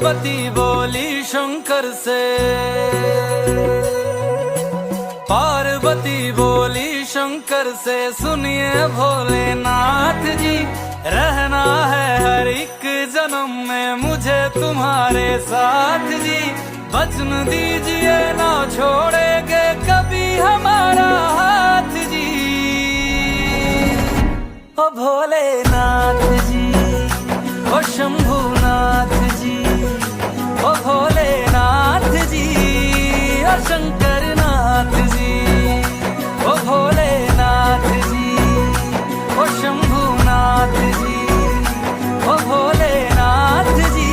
पार्वती बोली शंकर से, पार्वती बोली शंकर से, सुनिए भोलेनाथ जी, रहना है हर एक जन्म में मुझे तुम्हारे साथ जी। वचन दीजिए ना छोड़ेंगे कभी हमारा हाथ जी। ओ भोलेनाथ जी, ओ शंभुनाथ जी, ओ भोलेनाथ जी, ओ शंकरनाथ जी, ओ भोलेनाथ जी, ओ शंभुनाथ जी, ओ भोलेनाथ जी,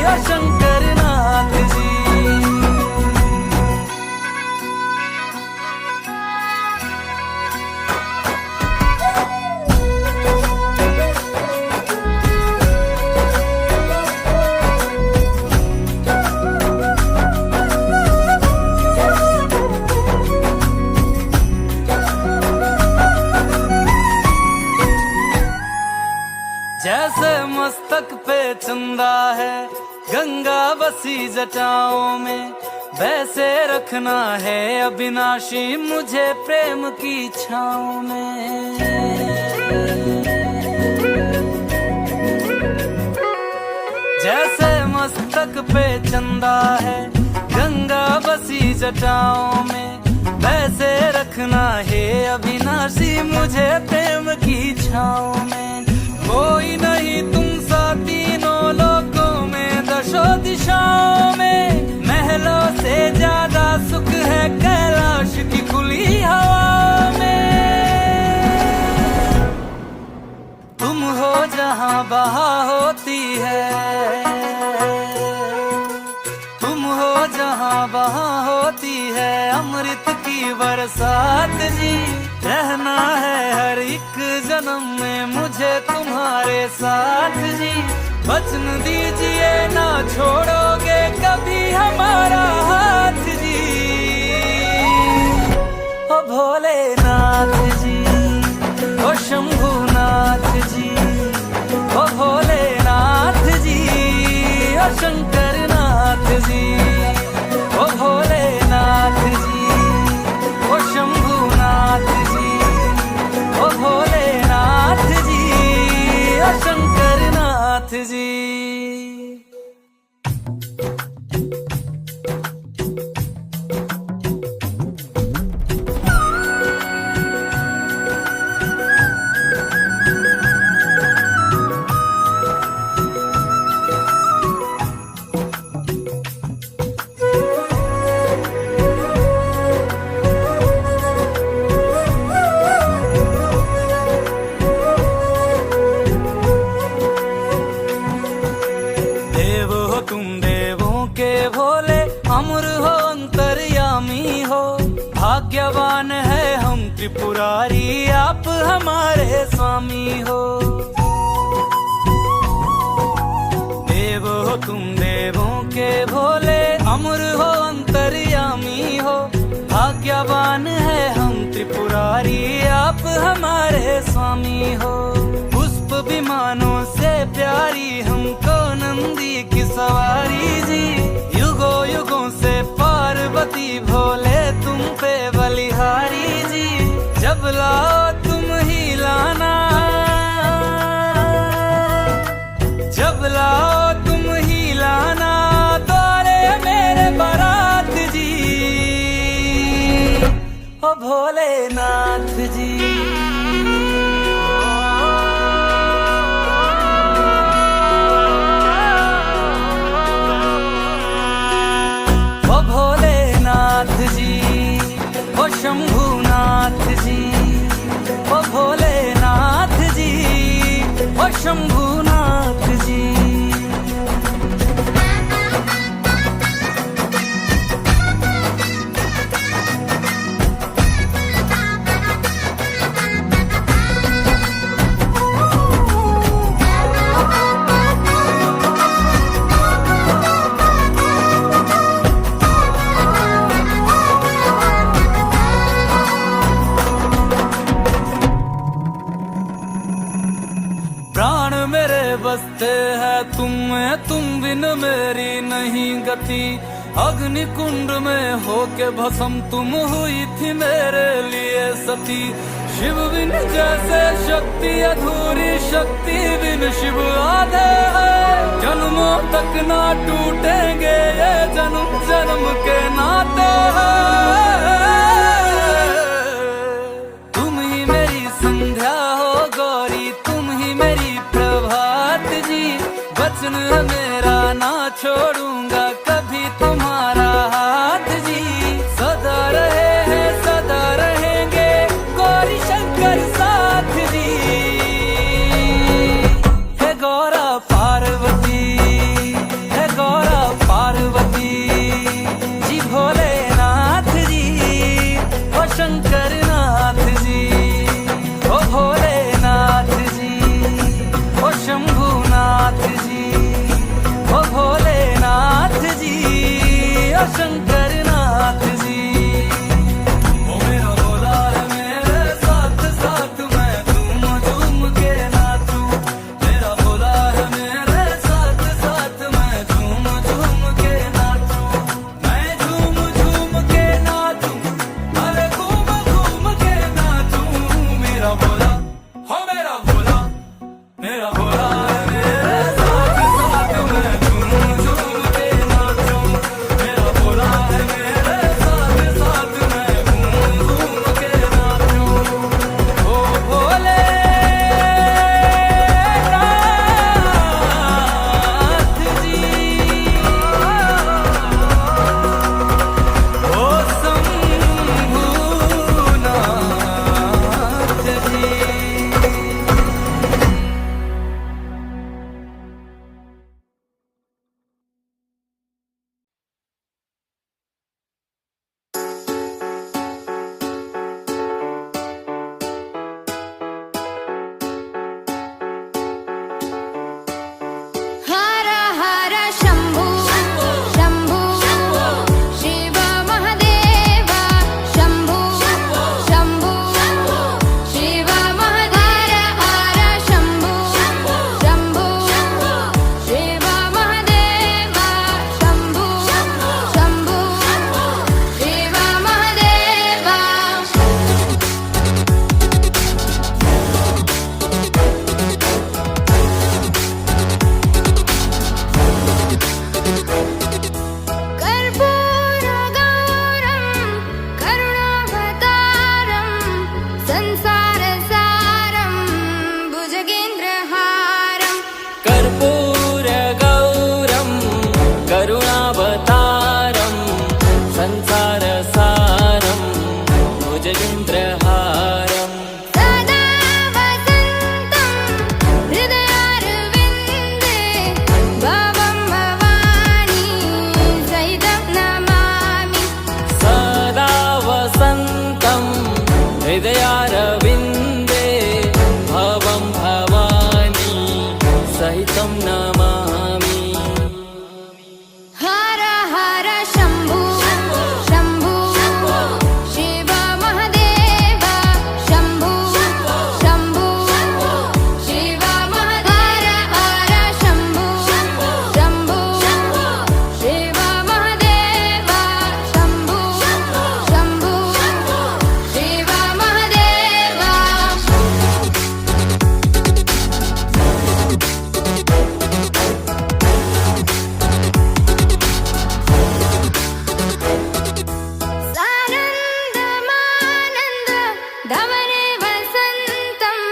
ओ शंकरनाथ जी। जैसे मस्तक पे चंदा है गंगा बसी जटाओं में, वैसे रखना है अविनाशी मुझे प्रेम की छाँव में। जैसे मस्तक पे चंदा है गंगा बसी जटाओं में, वैसे रखना है अविनाशी मुझे प्रेम की छाँव में। कोई नहीं तुम सा तीनों लोकों में, दशों दिशाओं में, महलों से ज्यादा सुख है कैलाश की खुली हवा में। तुम हो जहां बहा होती है, तुम हो जहां बहा होती है अमृत की बरसात जी। रहना है हर एक जन्म में मुझे तुम्हारे साथ जी। वचन दीजिए ना छोड़ोगे कभी हमारा हाथ जी। ओ भोलेनाथ जी, ओ शंभुनाथ जी, ओ भोलेनाथ जी, ओ शंकरनाथ जी, ओ भोलेनाथ जी, ओ शंभुनाथ जी, ओ भोलेनाथ जी, ओ शंकरनाथ जी। अमर हो अंतर्यामी हो, भाग्यवान है हम त्रिपुरारी आप हमारे स्वामी हो। देव हो तुम देवों के भोले, अमर हो अंतर्यामी हो, भाग्यवान है हम त्रिपुरारी आप हमारे स्वामी हो। पुष्प विमानों से प्यारी हमको नंदी की सवारी जी। युगों युगों से पार्वती भोले तुम पे बलिहारी जी। जब लाओ तुम ही लाना, जब लाओ तुम ही लाना द्वारे मेरे बारात जी। ओ भोलेनाथ जी, ओ शंभुनाथ जी, ओ भोलेनाथ जी, ओ शंभुनाथ जी। प्राण मेरे बसते हैं तुम में, तुम बिन मेरी नहीं गति। अग्नि कुंड में होके भस्म तुम हुई थी मेरे लिए सती। शिव बिन जैसे शक्ति अधूरी, शक्ति बिन शिव आधे है। जन्मों तक ना टूटेंगे ये जन्म जन्म के नाते हैं। तुम ही मेरी संध्या हो गौरी, तुम ही मेरी प्रभात जी। वचन है मेरा ना छोड़ूंगा कभी तुम्हारा हाथ जी। सदा रहे हैं सदा रहेंगे गौरी शंकर साथ जी। हे गौरा पार्वती, हे गौरा पार्वती जी। भोलेनाथ जी ओ शंकर नाथ जी, ओ भोलेनाथ जी ओ शंभुनाथ जी, ओ भोलेनाथ जी ओ शंकर नाथ जी। ओ मेरा भोला है मेरे साथ साथ मैं झूम झूम के नाचूं। मेरा भोला है मेरे साथ साथ मैं झूम झूम के नाचूं। मैं झूम झूम के नाचूं, अरे घूम घूम के नाचूं। मेरा भोला हो मेरा भोला, मेरा भोला है मेरे साथ साथ मैं झूम झूम के नाचूं। मेरा भोला है मेरे साथ साथ मैं घूम घूम के नाचूं। ओ भोलेनाथ जी, ओ शंभुनाथ जी। हर हर शंभु शंभु शिव महादेव। शंभु शंभु शिव महादेव। हर शंभु शंभु शिव महादेव। शंभु शंभु शिव महादेव। कर्पूरगौरं करुणावतारं संसारसारं भुजगेन्द्रहारं। कर्पूरगौरं करुणावतारं संसारसारं भुजगेन्द्रहारं। सदा वसन्तं हृदयारविन्दे भवं भवानी सहितं नमामि। सदा वसन्तं हृदयारविन्दे भवं भवानी सहितं नमामि। हर हर शंभु शंभु शिव महादेव। शंभु शंभु शिव महादेव। हर शंभु शंभु शिव महादेव। शंभु शंभु शिव महादेव। सानन्दमानन्द धवने वसन्तम्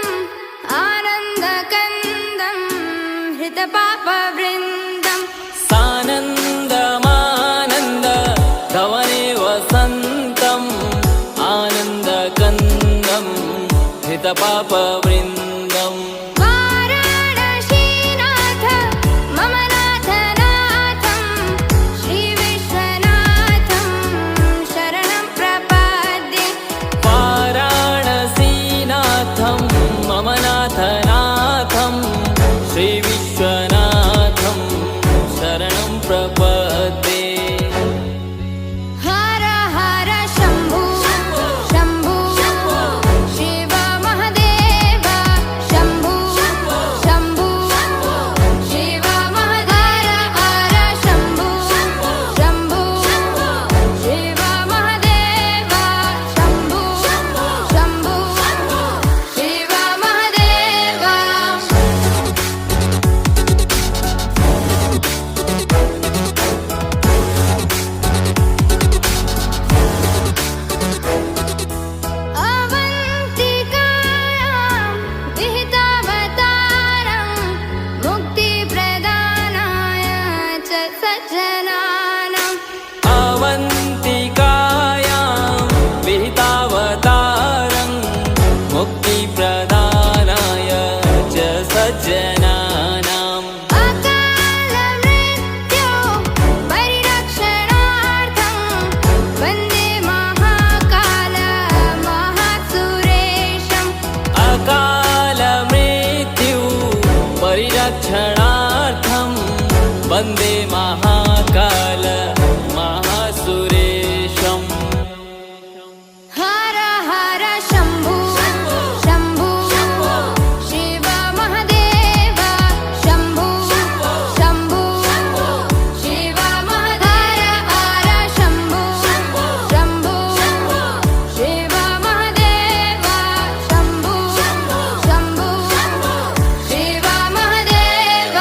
आनन्दकन्दं हृतपापवृन्दम्। सानन्दमानन्द धवने वसन्तम् आनन्दकन्दं हितपापवृन्दम्। वाराणसीनाथ मम नाथनाथं श्रीविश्वनाथं शरणं प्रपद्ये। वाराणसीनाथं मम नाथनाथं श्रीविश्वनाथं क्षणार्थं वन्दे महाकाल महासुरेशम् हर हर शम्भु शम्भु शिव महादेव शम्भु शम्भु शिव महादेव हर शम्भु शम्भु शिव महादेव शम्भु शम्भु शिव महादेव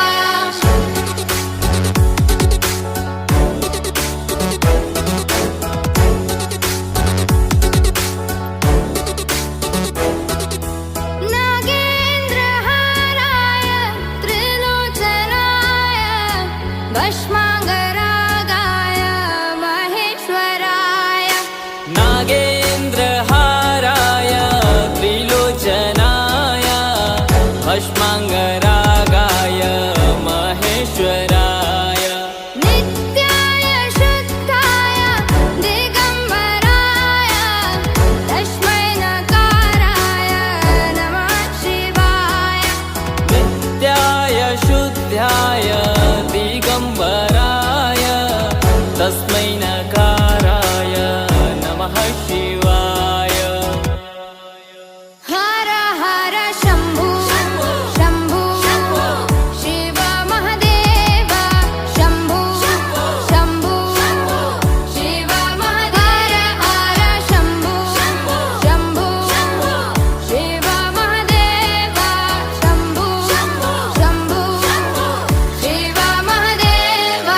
नागेन्द्रहाराय त्रिलोचनाय भस्माङ्गरागाय महेश्वराय नागेन्द्रहाराय त्रिलोचनाय भस्माङ्गरागाय महेश्वराय नित्याय शुद्धाय दिगम्बराय तस्मै नकाराय नमः शिवाय नित्याय शुद्धाय दिगम्बराय तस्मै नकाराय नमः शिवाय हर हर शम्भु शम्भु शिव महादेव शम्भु शम्भु शिव महादेव हर शम्भु शम्भु शिव महादेव शम्भु शम्भु शिव महादेव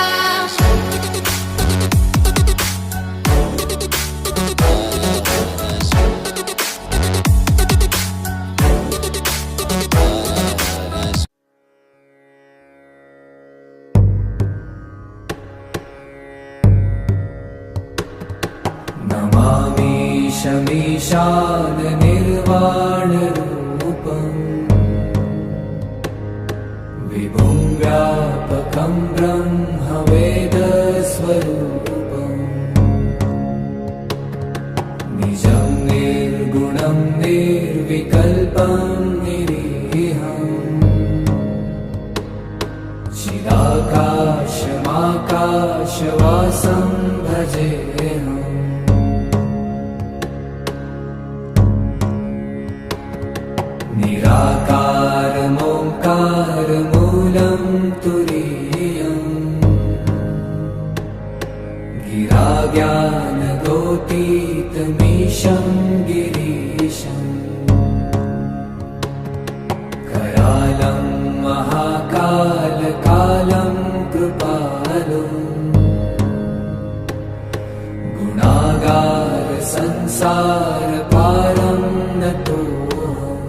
नमामि शमीशाननिर्वाणरूपम् विभुं व्यापकं ब्रह्मवेदस्वरूपम् निजं निर्गुणं निर्विकल्पं निरीहम् चिदाकाशमाकाशवासं भजेऽहम् निराकारमोङ्कारमूलं तुरीयम् गिराज्ञानगोतीतमीशं गिरीशम् करालं महाकालकालं कृपालुम् गुणागार संसारपारं नतोऽहम्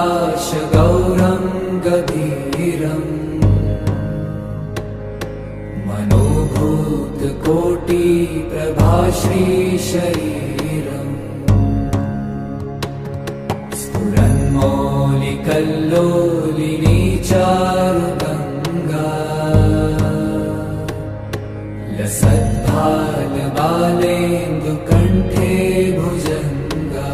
तुषाराद्रिसङ्काशगौरं गभीरम् मनोभूतकोटिप्रभाश्रीशरीरम् स्फुरन्मौलिकल्लोलिनी चारुगङ्गा लसद्भालबालेन्दुकण्ठे भुजङ्गा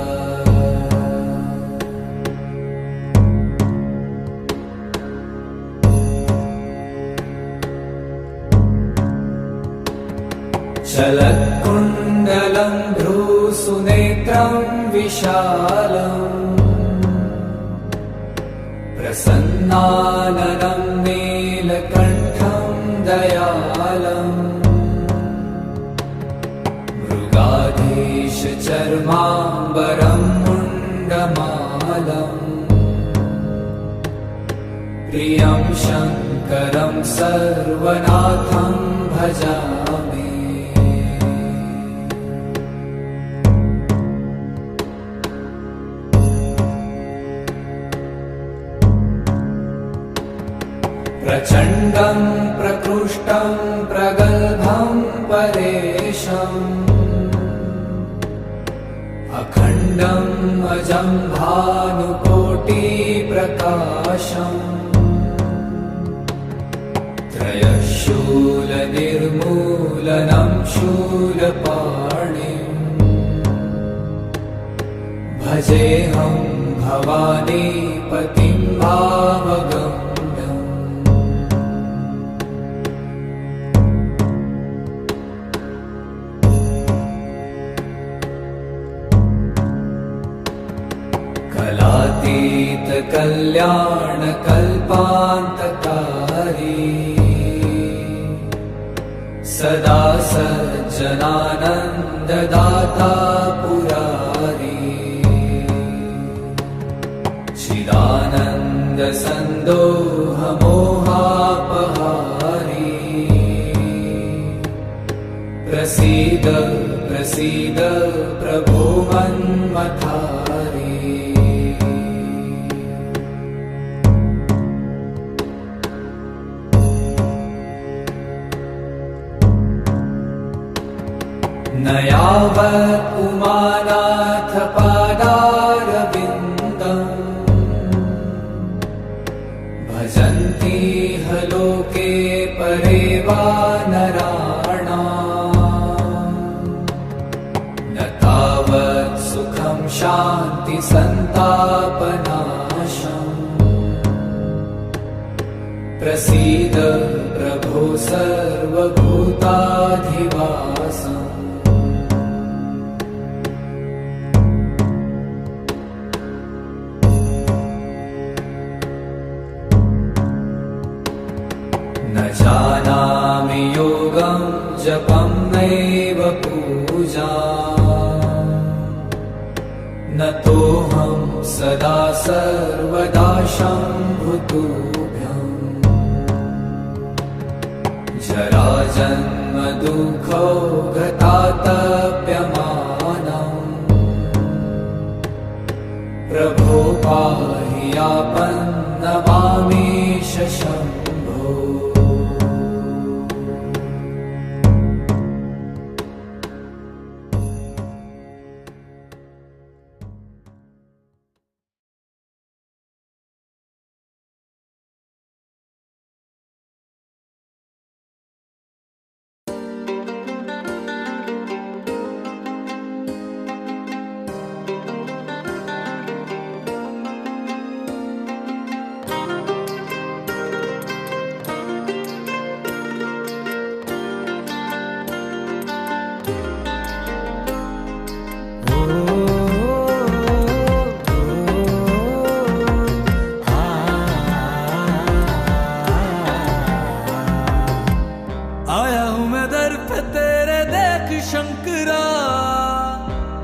चलत्कुण्डलं भ्रूसुनेत्रं विशालम् प्रसन्नाननं नीलकण्ठं दयालम् मृगाधीशचर्माम्बरं मुण्डमालम् प्रियं शङ्करं सर्वनाथं भजामि प्रचण्डं प्रकृष्टं प्रगल्भं परेशम् अखण्डम् अजं भानुकोटिप्रकाशम् त्रयः शूलनिर्मूलनं शूलपाणिम् भजेऽहं भवानीपतिं भावगम्यम् कलातीत कल्याण कल्पान्तकारी सदा सज्जनानन्ददाता पुरारी चिदानन्द सन्दोह मोहापहारी प्रसीद प्रसीद प्रभो मन्मथारी न यावत् उमानाथ पादारविन्दम् भजन्ति ह लोके परे वा नराणाम् न तावत् सुखं शान्ति सन्तापनाशम् प्रसीद प्रभो सर्वभूताधिवासम् न जानामि योगं जपं नैव पूजा न तोऽहं सदा सर्वदा शम्भुतुभ्यम् जराजन्म दुःखो गतातप्यमानम् प्रभो पाहि आपन्नमामीश शम्भो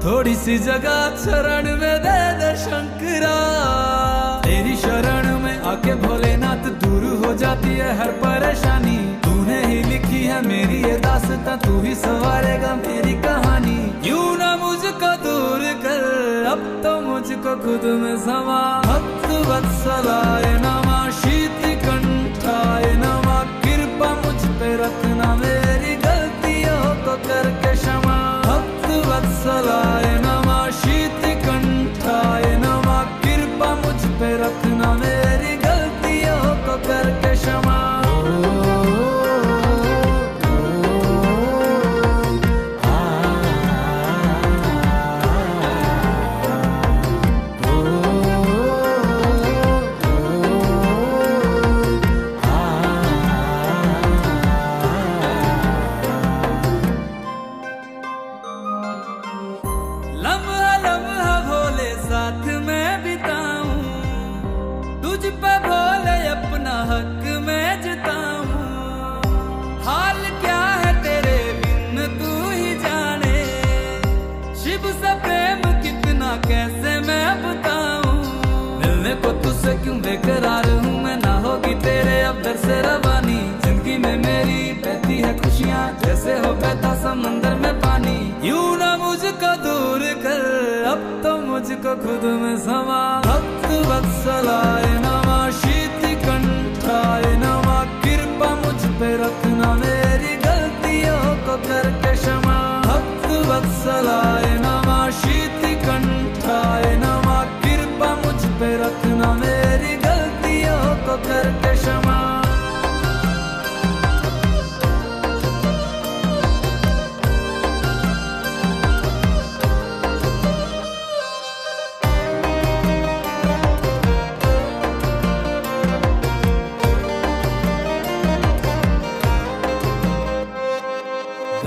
थोड़ी सी जगह शरण में दे दे शंकरा, तेरी शरण में आके भोलेनाथ दूर हो जाती है हर परेशानी। तूने ही लिखी है मेरी ये दास्तां, तू ही संवारेगा मेरी कहानी। यूं ना मुझको दूर कर, अब तो मुझको खुद में समा। भक्त वत्सलाय नमः, शीति कंठाय नमः, कृपा मुझ पे रखना, मेरी गलतियों को करके क्षमा। भक्त वत्सलाय नमः, शीति कंठाय नमः, कृपा मुझ पे रखना, मेरी गलतियों को करके क्षमा। लम्हा लम्हा भोले साथ में बिताऊं, तुझ पे भोले अपना हक में जताऊं। हाल क्या है तेरे बिन तू ही जाने, शिव से प्रेम कितना कैसे मैं बताऊं। मिलने को तुझसे क्यों बेकरार हूँ मैं, ना होगी तेरे अब दर से रवानी। जिंदगी में मेरी बहती है खुशियाँ, जैसे हो बहता समंदर में पानी। यूं ना मुझको दूर कर, अब तो मुझको खुद में समा। भक्त वत्सलाय नमः, शीति कंठाय नमः, कृपा मुझ पे रखना, मेरी गलतियों को करके क्षमा। भक्त वत्सलाय नमः, शीति कंठाय नमः, कृपा मुझ पे रखना, मेरी गलतियों को करके क्षमा।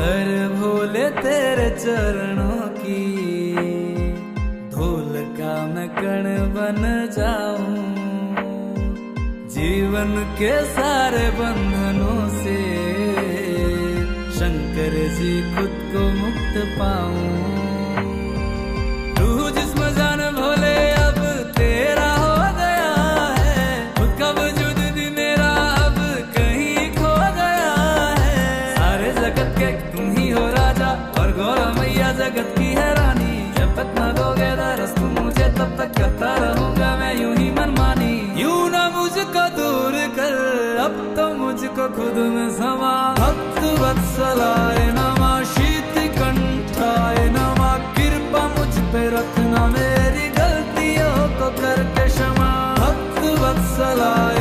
हर भोले तेरे चरणों की धूल का मैं कण बन जाऊं, जीवन के सारे बंधनों से शंकर जी खुद को मुक्त पाऊं। तू जिस्म जान भोले अब तेरा हो गया है, खुद का वजूद भी मेरा अब कहीं खो गया है। सारे जगत के तुम ही हो राजा और गौरा मैया जगत की है रानी। जब तक न दोगे दरस तुम मुझे तब तक करता रहूंगा मैं यूं ही मनमानी। यूं ना मुझको दूर कर अब तो मुझको खुद में समा। भक्त वत्सलाय नमः शीत कंठाय नमः, कृपा मुझ पे रखना मेरी गलतियों को करके क्षमा। भक्त वत्सलाय